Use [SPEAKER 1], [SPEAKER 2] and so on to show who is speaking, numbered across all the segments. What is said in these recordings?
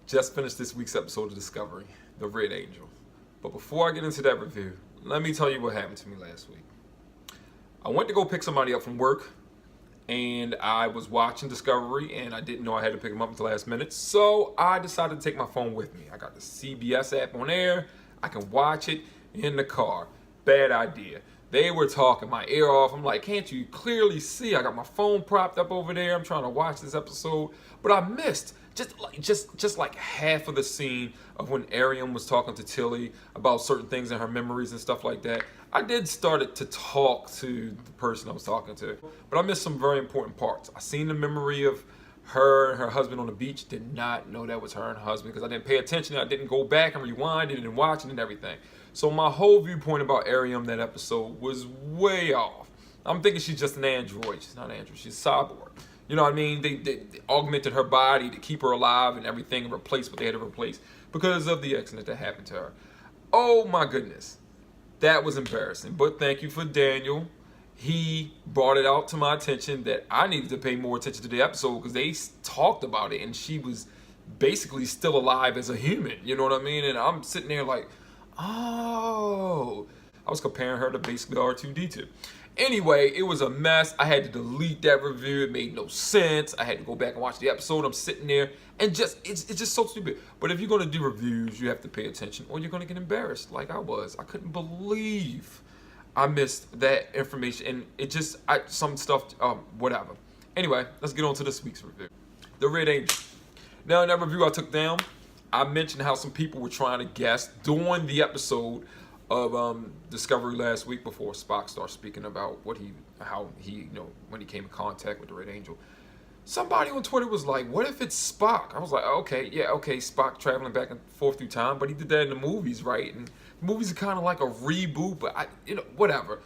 [SPEAKER 1] Just finished this week's episode of Discovery, The Red Angel. But before I get into that review, let me tell you what happened to me last week. I went to go pick somebody up from work, and I was watching Discovery, and I didn't know I had to pick them up until the last minute, so I decided to take my phone with me. I got the CBS app on there. I can watch it in the car. Bad idea. They were talking my ear off. I'm like, can't you clearly see? I got my phone propped up over there. I'm trying to watch this episode, but I missed just like half of the scene of when Ariam was talking to Tilly about certain things in her memories and stuff like that. I did start to talk to the person I was talking to, but I missed some very important parts. I seen the memory of her and her husband on the beach. Did not know that was her and her husband because I didn't pay attention. I didn't go back and rewind it and watch it and everything. So my whole viewpoint about Ariam that episode was way off. I'm thinking she's just an android. She's not an android. She's a cyborg. You know what I mean? They augmented her body to keep her alive and everything and replace what they had to replace because of the accident that happened to her. Oh my goodness. That was embarrassing. But thank you for Daniel. He brought it out to my attention that I needed to pay more attention to the episode because they talked about it and she was basically still alive as a human. You know what I mean? And I'm sitting there like, oh. I was comparing her to basically R2-D2. Anyway, it was a mess. I had to delete that review. It made no sense. I had to go back and watch the episode. I'm sitting there and it's just so stupid. But if you're going to do reviews, you have to pay attention or you're going to get embarrassed like I was. I couldn't believe I missed that information. And it just, some stuff, whatever. Anyway, let's get on to this week's review. The Red Angel. Now, in that review I took down, I mentioned how some people were trying to guess during the episode of Discovery last week before Spock started speaking about how he, when he came in contact with the Red Angel. Somebody on Twitter was like, what if it's Spock? I was like, okay, Spock traveling back and forth through time, but he did that in the movies, right? And the movies are kind of like a reboot, but whatever.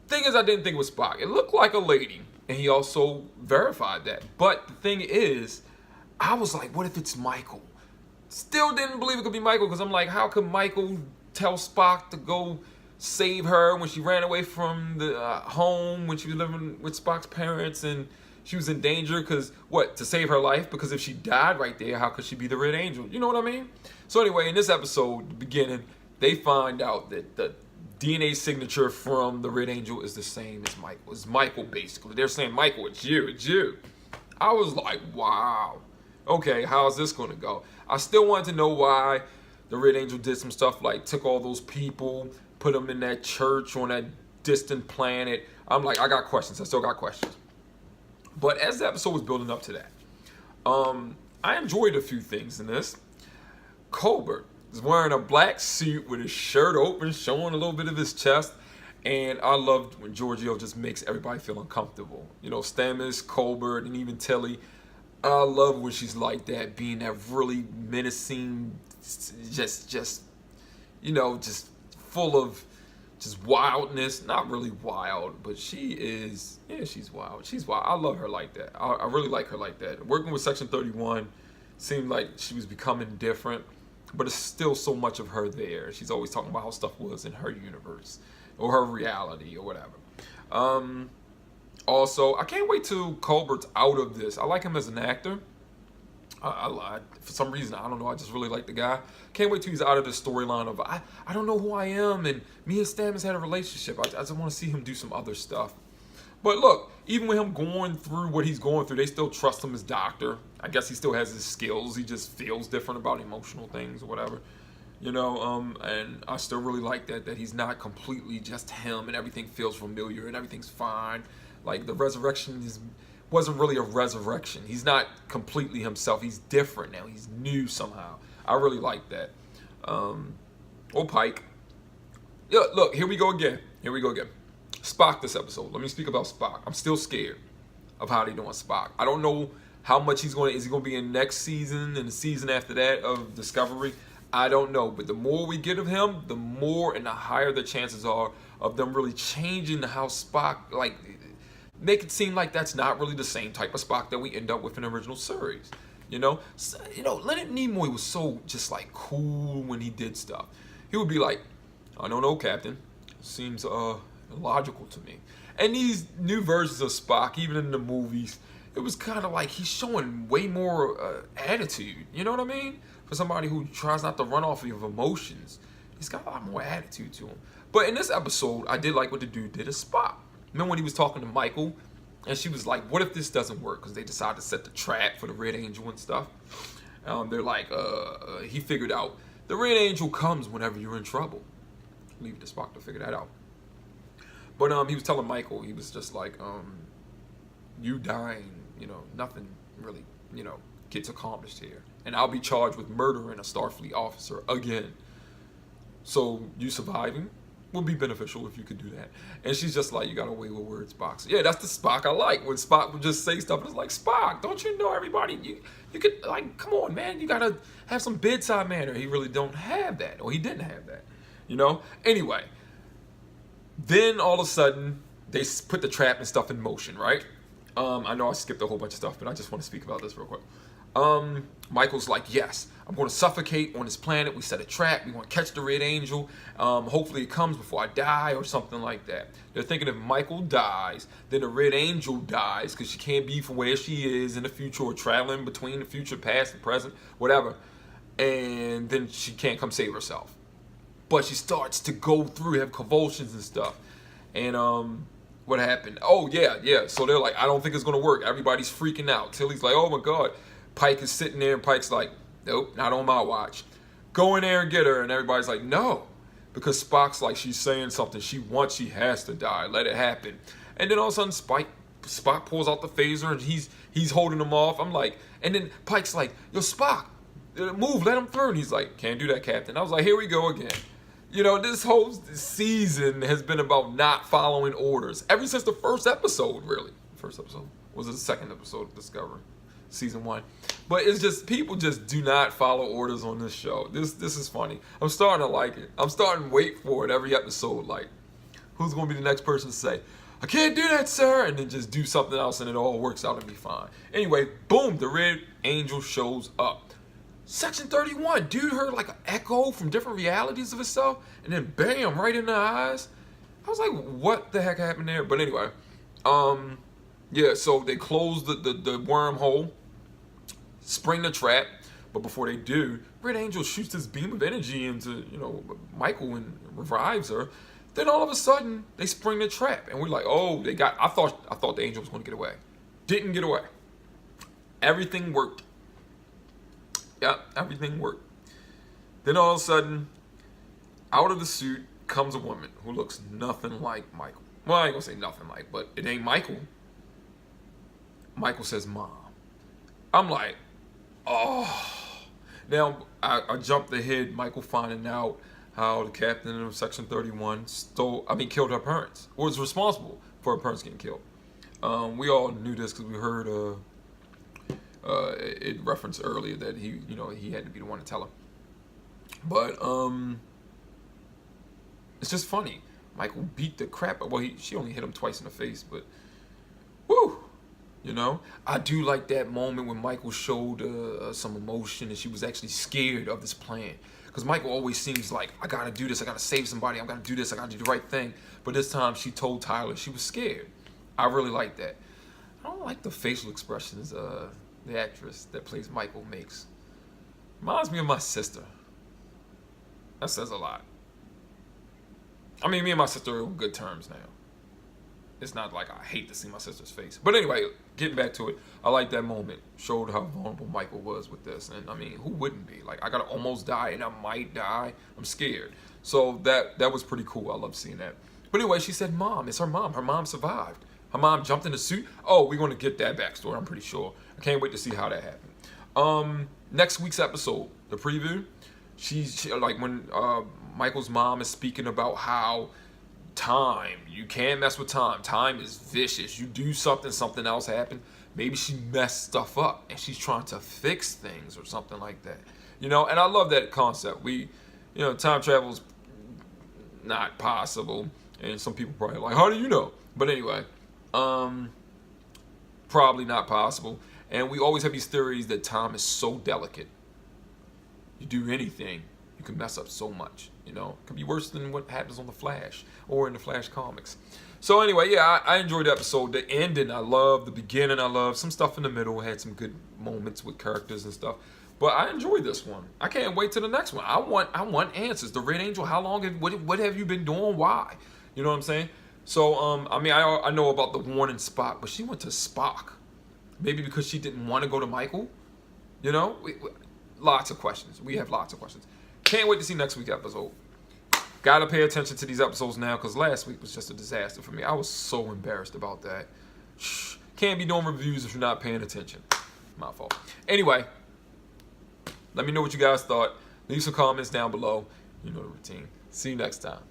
[SPEAKER 1] Thing is, I didn't think it was Spock. It looked like a lady, and he also verified that. But the thing is, I was like, what if it's Michael? Still didn't believe it could be Michael, because I'm like, how could Michael tell Spock to go save her when she ran away from the home when she was living with Spock's parents and she was in danger to save her life? Because if she died right there, how could she be the Red Angel? You know what I mean? So anyway, in this episode, the beginning, they find out that the DNA signature from the Red Angel is the same as Michael. It's Michael, basically. They're saying, Michael, it's you. I was like, wow. Okay, how's this going to go? I still wanted to know why the Red Angel did some stuff like took all those people, put them in that church on that distant planet. I'm like, I got questions. I still got questions. But as the episode was building up to that, I enjoyed a few things in this. Colbert is wearing a black suit with his shirt open, showing a little bit of his chest. And I loved when Giorgio just makes everybody feel uncomfortable. Stamets, Colbert, and even Tilly. I love when she's like that, being that really menacing, just full of just wildness. Not really wild, but she's wild. She's wild. I love her like that. I really like her like that. Working with Section 31 seemed like she was becoming different, but it's still so much of her there. She's always talking about how stuff was in her universe or her reality or whatever. Also, I can't wait till Colbert's out of this. I like him as an actor. For some reason, I don't know, I just really like the guy. Can't wait till he's out of the storyline of, I don't know who I am, and me and Stamets had a relationship. I just want to see him do some other stuff. But look, even with him going through what he's going through, they still trust him as Doctor. I guess he still has his skills. He just feels different about emotional things or whatever. And I still really like that he's not completely just him and everything feels familiar and everything's fine. Like the resurrection wasn't really a resurrection. He's not completely himself. He's different now. He's new somehow. I really like that. Pike. Yeah, look, here we go again. Spock this episode. Let me speak about Spock. I'm still scared of how they're doing Spock. I don't know how much is he going to be in next season and the season after that of Discovery. I don't know. But the more we get of him, the more and the higher the chances are of them really changing how Spock, make it seem like that's not really the same type of Spock that we end up with in the original series. Leonard Nimoy was so just cool when he did stuff. He would be like, I don't know, Captain. Seems logical to me. And these new versions of Spock, even in the movies, it was kind of like he's showing way more attitude. You know what I mean? For somebody who tries not to run off of emotions, he's got a lot more attitude to him. But in this episode, I did like what the dude did as Spock. Remember when he was talking to Michael, and she was like, "What if this doesn't work?" Because they decided to set the trap for the Red Angel and stuff. They're like, he figured out the Red Angel comes whenever you're in trouble. Leave it to Spock to figure that out. But he was telling Michael, he was just like, you dying, nothing really, gets accomplished here. And I'll be charged with murdering a Starfleet officer again. So you surviving would be beneficial if you could do that. And she's just like, you got a way with words, Spock. So yeah, that's the Spock I like. When Spock would just say stuff, and it's like, Spock, don't you know everybody? You could, like, come on, man. You got to have some bedside manner. He really don't have that. Or he didn't have that, Anyway, then all of a sudden, they put the trap and stuff in motion, right? I know I skipped a whole bunch of stuff, but I just want to speak about this real quick. Michael's like, yes, I'm going to suffocate on this planet. We set a trap. We want to catch the Red Angel. Hopefully it comes before I die or something like that. They're thinking if Michael dies, then the Red Angel dies because she can't be from where she is in the future or traveling between the future, past, and present, whatever. And then she can't come save herself. But she starts to go through, have convulsions and stuff. And what happened? Oh, yeah. So they're like, I don't think it's going to work. Everybody's freaking out. Tilly's like, oh, my God. Pike is sitting there, and Pike's like, nope, not on my watch. Go in there and get her. And everybody's like, no. Because Spock's like, she's saying something. She has to die. Let it happen. And then all of a sudden, Spock pulls out the phaser, and he's holding him off. I'm like, and then Pike's like, yo, Spock, move, let him through. And he's like, can't do that, Captain. I was like, here we go again. This whole season has been about not following orders. Ever since the first episode, really. First episode? Was it the second episode of Discovery? Season 1. But it's just, people just do not follow orders on this show. This is funny. I'm starting to like it. I'm starting to wait for it every episode. Like, who's going to be the next person to say, I can't do that, sir, and then just do something else and it all works out and be fine. Anyway, boom, the Red Angel shows up. Section 31, dude heard like an echo from different realities of himself, and then bam, right in the eyes. I was like, what the heck happened there? But anyway, yeah, so they close the wormhole, spring the trap, but before they do, Red Angel shoots this beam of energy into, Michael and revives her. Then all of a sudden, they spring the trap, and we're like, oh, I thought the angel was going to get away. Didn't get away. Everything worked. Yeah, everything worked. Then all of a sudden, out of the suit comes a woman who looks nothing like Michael. Well, I ain't gonna say nothing like, but it ain't Michael. Michael says, Mom. I'm like, oh. Now, I jumped ahead, Michael finding out how the captain of Section 31 killed her parents, or was responsible for her parents getting killed. We all knew this because we heard it referenced earlier that he had to be the one to tell her. But it's just funny. Michael beat the crap. Well, she only hit him twice in the face, but whoo, I do like that moment when Michael showed some emotion and she was actually scared of this plan. Because Michael always seems like, I gotta do this, I gotta save somebody, I gotta do this, I gotta do the right thing. But this time she told Tyler she was scared. I really like that. I don't like the facial expressions the actress that plays Michael makes. Reminds me of my sister. That says a lot. I mean, me and my sister are on good terms now. It's not like I hate to see my sister's face. But anyway, getting back to it, I like that moment. Showed how vulnerable Michael was with this. And I mean, who wouldn't be? Like, I gotta almost die and I might die. I'm scared. So that was pretty cool. I love seeing that. But anyway, she said, Mom, it's her mom. Her mom survived. Her mom jumped in the suit. Oh, we're going to get that backstory, I'm pretty sure. I can't wait to see how that happened. Next week's episode, the preview, she like when Michael's mom is speaking about how time, you can't mess with time. Time is vicious. You do something else happens. Maybe she messed stuff up and she's trying to fix things or something like that. And I love that concept. Time travel's not possible. And some people probably like, how do you know? But anyway, probably not possible. And we always have these theories that time is so delicate. You do anything, you can mess up so much. It could be worse than what happens on The Flash or in the Flash comics. So anyway, yeah, I enjoyed the episode. The ending, I love. The beginning, I love. Some stuff in the middle had some good moments with characters and stuff. But I enjoyed this one. I can't wait to the next one. I want answers. The Red Angel, how long? What have you been doing? Why? You know what I'm saying? So I mean, I know about the Warren and Spock, but she went to Spock. Maybe because she didn't want to go to Michael. You know, lots of questions. We have lots of questions. Can't wait to see next week's episode. Gotta pay attention to these episodes now because last week was just a disaster for me. I was so embarrassed about that. Can't be doing reviews if you're not paying attention. My fault. Anyway, let me know what you guys thought. Leave some comments down below. You know the routine. See you next time.